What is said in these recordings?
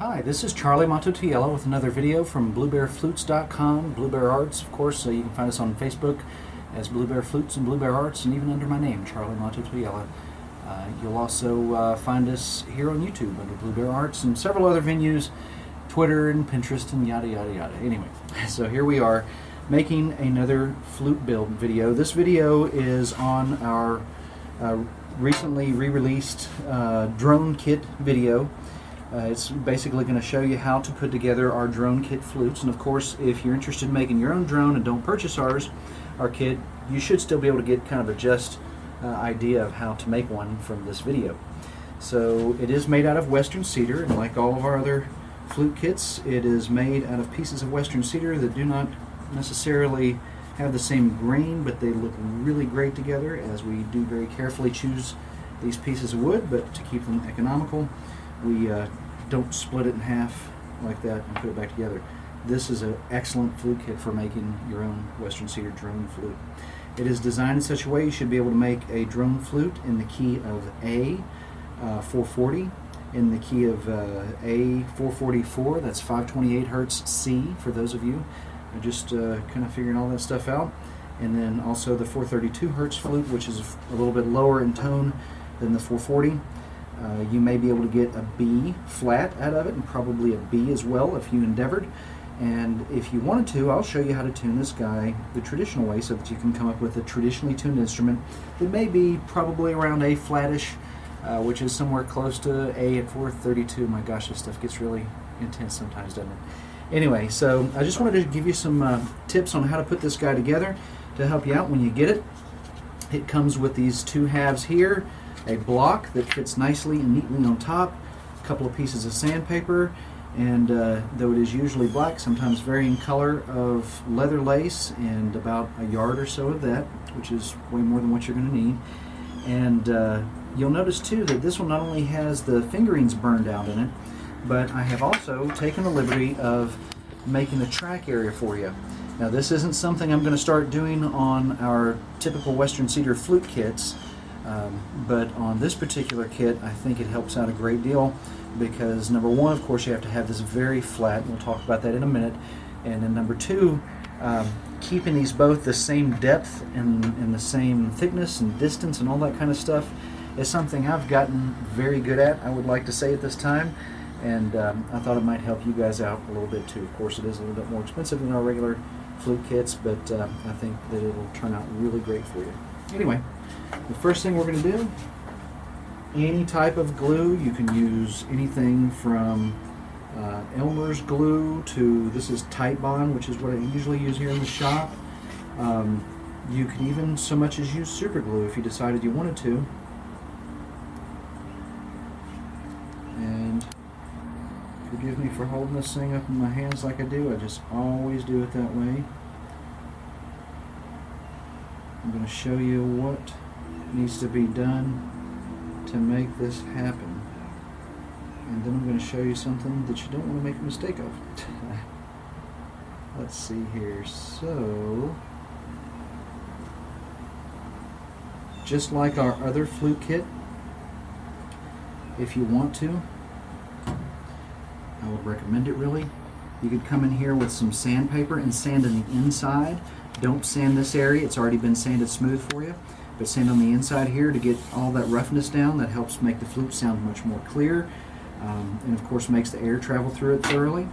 Hi, this is Charlie Mato-Toyela with another video from BlueBearFlutes.com, Blue Bear Arts, of course. You can find us on Facebook as Blue Bear Flutes and Blue Bear Arts, and even under my name, Charlie Mato-Toyela. You'll also find us here on YouTube under Blue Bear Arts and several other venues, Twitter and Pinterest and yada yada yada. Anyway, so here we are making another flute build video. This video is on our recently re-released drone kit video. It's basically going to show you how to put together our drone kit flutes, and of course if you're interested in making your own drone and don't purchase our kit, you should still be able to get kind of a just idea of how to make one from this video. So it is made out of western cedar, and like all of our other flute kits, it is made out of pieces of western cedar that do not necessarily have the same grain, but they look really great together, as we do very carefully choose these pieces of wood. But to keep them economical, we don't split it in half like that and put it back together. This is an excellent flute kit for making your own western cedar drone flute. It is designed in such a way you should be able to make a drone flute in the key of A, 440, in the key of A, 444, that's 528 hertz C for those of you just kind of figuring all that stuff out. And then also the 432 hertz flute, which is a little bit lower in tone than the 440. You may be able to get a B flat out of it, and probably a B as well if you endeavored. And if you wanted to, I'll show you how to tune this guy the traditional way, so that you can come up with a traditionally tuned instrument that may be probably around A flattish, which is somewhere close to A at 432. My gosh, this stuff gets really intense sometimes, doesn't it? Anyway, so I just wanted to give you some tips on how to put this guy together to help you out when you get it. It comes with these two halves here, a block that fits nicely and neatly on top, a couple of pieces of sandpaper, and though it is usually black, sometimes varying color, of leather lace, and about a yard or so of that, which is way more than what you're going to need. And you'll notice too that this one not only has the fingerings burned out in it, but I have also taken the liberty of making a track area for you. Now, this isn't something I'm going to start doing on our typical western cedar flute kits, but on this particular kit I think it helps out a great deal, because number one, of course, you have to have this very flat, and we'll talk about that in a minute, and then number two, keeping these both the same depth and the same thickness and distance and all that kind of stuff is something I've gotten very good at, I would like to say, at this time. And I thought it might help you guys out a little bit too. Of course, it is a little bit more expensive than our regular flute kits, but I think that it'll turn out really great for you. Anyway, the first thing we're going to do, any type of glue. You can use anything from Elmer's glue to, this is Tight Bond, which is what I usually use here in the shop. You can even so much as use super glue if you decided you wanted to. And forgive me for holding this thing up in my hands like I do. I just always do it that way. I'm going to show you what needs to be done to make this happen. And then I'm going to show you something that you don't want to make a mistake of. Let's see here. So, just like our other flute kit, if you want to, I would recommend it really. You could come in here with some sandpaper and sand on the inside. Don't sand this area, it's already been sanded smooth for you, but sand on the inside here to get all that roughness down. That helps make the flute sound much more clear, and of course makes the air travel through it thoroughly.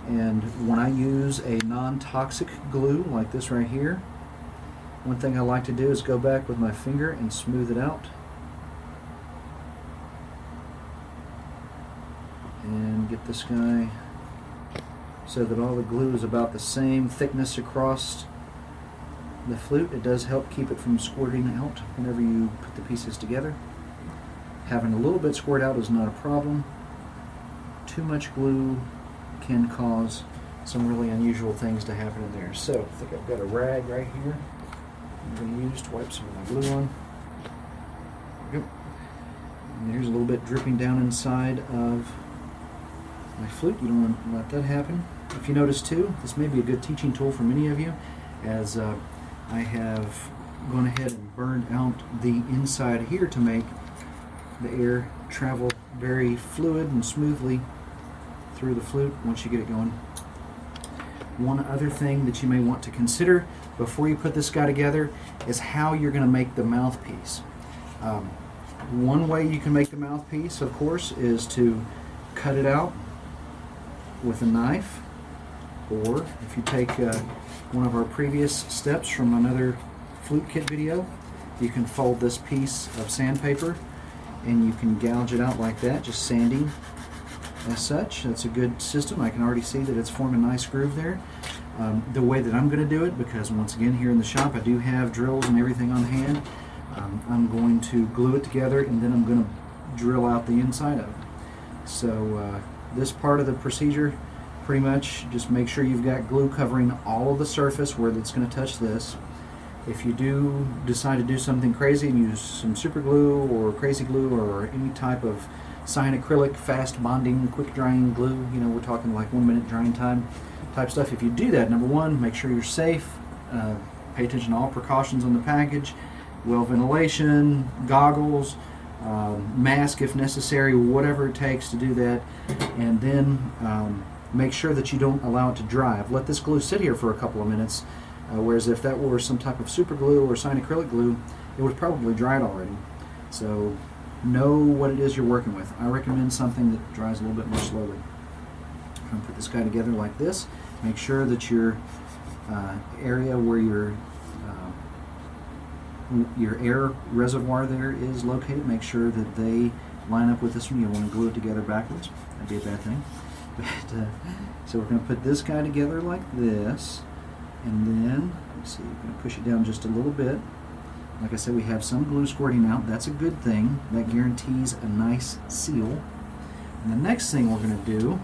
And when I use a non-toxic glue like this right here, one thing I like to do is go back with my finger and smooth it out. And get this guy so that all the glue is about the same thickness across the flute. It does help keep it from squirting out whenever you put the pieces together. Having a little bit squirt out is not a problem. Too much glue can cause some really unusual things to happen in there. So I think I've got a rag right here I'm going to use to wipe some of my glue on. There we go. And there's a little bit dripping down inside of my flute. You don't want to let that happen. If you notice too, this may be a good teaching tool for many of you, as I have gone ahead and burned out the inside here to make the air travel very fluid and smoothly through the flute once you get it going. One other thing that you may want to consider before you put this guy together is how you're going to make the mouthpiece. One way you can make the mouthpiece, of course, is to cut it out with a knife, or if you take one of our previous steps from another flute kit video, you can fold this piece of sandpaper and you can gouge it out like that, just sanding as such. That's a good system. I can already see that it's formed a nice groove there. The way that I'm going to do it, because once again here in the shop I do have drills and everything on hand, I'm going to glue it together and then I'm going to drill out the inside of it. So this part of the procedure, pretty much just make sure you've got glue covering all of the surface where it's going to touch this. If you do decide to do something crazy and use some super glue or crazy glue or any type of cyan-acrylic, fast bonding, quick drying glue, you know, we're talking like 1 minute drying time type stuff. If you do that, number one, make sure you're safe. Pay attention to all precautions on the package. Well ventilation, goggles, mask if necessary, whatever it takes to do that. And then make sure that you don't allow it to dry. I've let this glue sit here for a couple of minutes, whereas if that were some type of super glue or cyan-acrylic glue, it would probably dried already. So know what it is you're working with. I recommend something that dries a little bit more slowly. I'm going to put this guy together like this. Make sure that your area where your air reservoir there is located, make sure that they line up with this one. You want to glue it together backwards. That'd be a bad thing. But, so we're going to put this guy together like this, and then, let's see, we're going to push it down just a little bit. Like I said, we have some glue squirting out. That's a good thing. That guarantees a nice seal. And the next thing we're going to do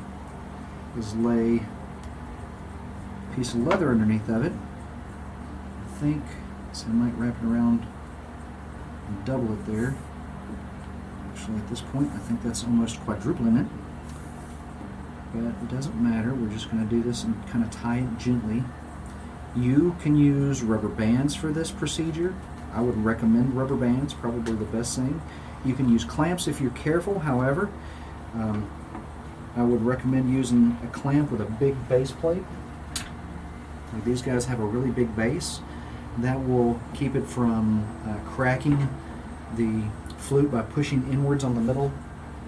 is lay a piece of leather underneath of it. I think, so I might wrap it around and double it there. Actually, at this point, I think that's almost quadrupling it. But it doesn't matter. We're just going to do this and kind of tie it gently. You can use rubber bands for this procedure. I would recommend rubber bands, probably the best thing. You can use clamps if you're careful. However, I would recommend using a clamp with a big base plate. Like these guys have a really big base. That will keep it from cracking the flute by pushing inwards on the middle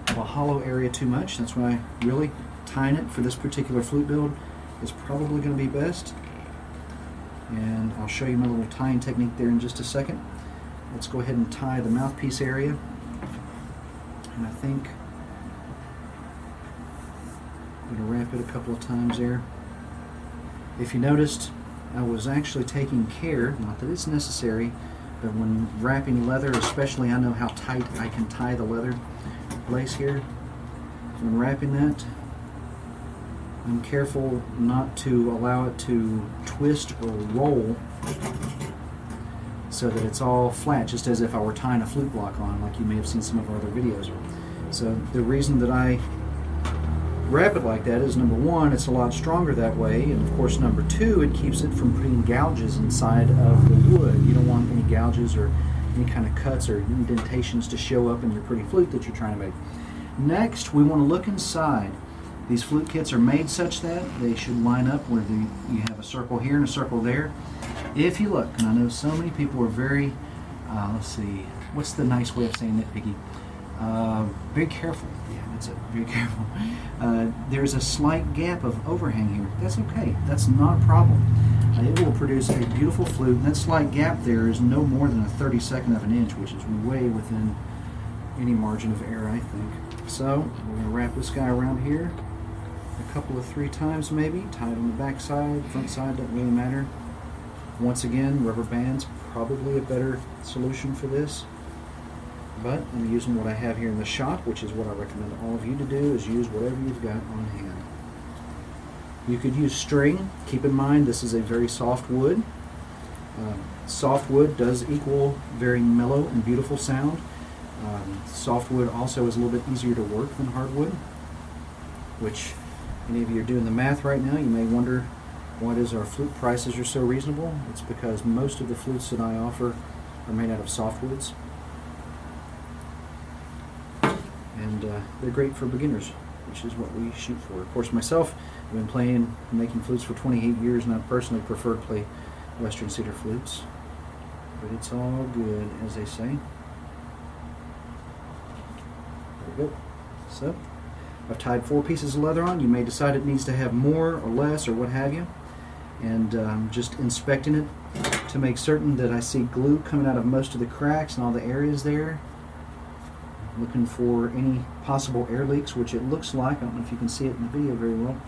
of a hollow area too much. That's why really tying it for this particular flute build is probably going to be best. And I'll show you my little tying technique there in just a second. Let's go ahead and tie the mouthpiece area. And I think I'm going to wrap it a couple of times there. If you noticed, I was actually taking care, not that it's necessary, but when wrapping leather especially, I know how tight I can tie the leather lace here. When wrapping that, I'm careful not to allow it to twist or roll so that it's all flat, just as if I were tying a flute block on, like you may have seen some of our other videos. So the reason that I wrap it like that is, number one, it's a lot stronger that way, and of course number two, it keeps it from putting gouges inside of the wood. You don't want any gouges or any kind of cuts or indentations to show up in your pretty flute that you're trying to make. Next, we want to look inside. These flute kits are made such that they should line up where you have a circle here and a circle there. If you look, and I know so many people are very, let's see, what's the nice way of saying nitpicky? Very careful. Yeah, that's it. Very careful. There's a slight gap of overhang here. That's okay. That's not a problem. It will produce a beautiful flute, and that slight gap there is no more than a 32nd of an inch, which is way within any margin of error, I think. So we're going to wrap this guy around here a couple of 3 times maybe, tie it on the back side, front side, doesn't really matter. Once again, rubber bands, probably a better solution for this. But I'm using what I have here in the shop, which is what I recommend all of you to do, is use whatever you've got on hand. You could use string. Keep in mind this is a very soft wood. Soft wood does equal very mellow and beautiful sound. Softwood also is a little bit easier to work than hardwood, which any of you are doing the math right now, you may wonder why does our flute prices are so reasonable. It's because most of the flutes that I offer are made out of softwoods, and they're great for beginners. which is what we shoot for. Of course, myself, I've been playing, making flutes for 28 years, and I personally prefer to play Western cedar flutes. But it's all good, as they say. There we go. So, I've tied 4 pieces of leather on. You may decide it needs to have more or less or what have you. And I'm just inspecting it to make certain that I see glue coming out of most of the cracks and all the areas there. Looking for any possible air leaks, which it looks like. I don't know if you can see it in the video very well.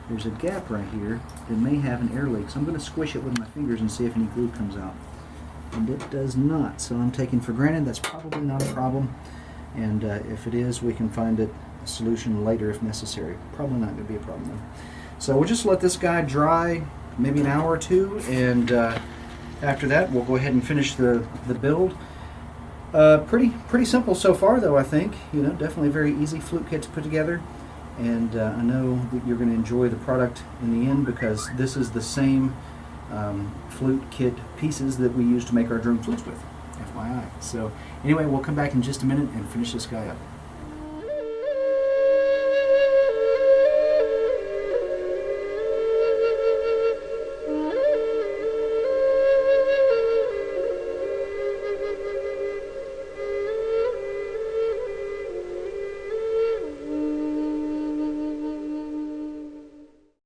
There's a gap right here that may have an air leak. So I'm going to squish it with my fingers and see if any glue comes out. And it does not. So I'm taking for granted that's probably not a problem. And if it is, we can find a solution later if necessary. Probably not going to be a problem though. So we'll just let this guy dry maybe an hour or two, and after that we'll go ahead and finish the build. Pretty simple so far though, I think. Definitely a very easy flute kit to put together, and I know that you're going to enjoy the product in the end, because this is the same flute kit pieces that we use to make our drum flutes with, FYI. So anyway, we'll come back in just a minute and finish this guy up.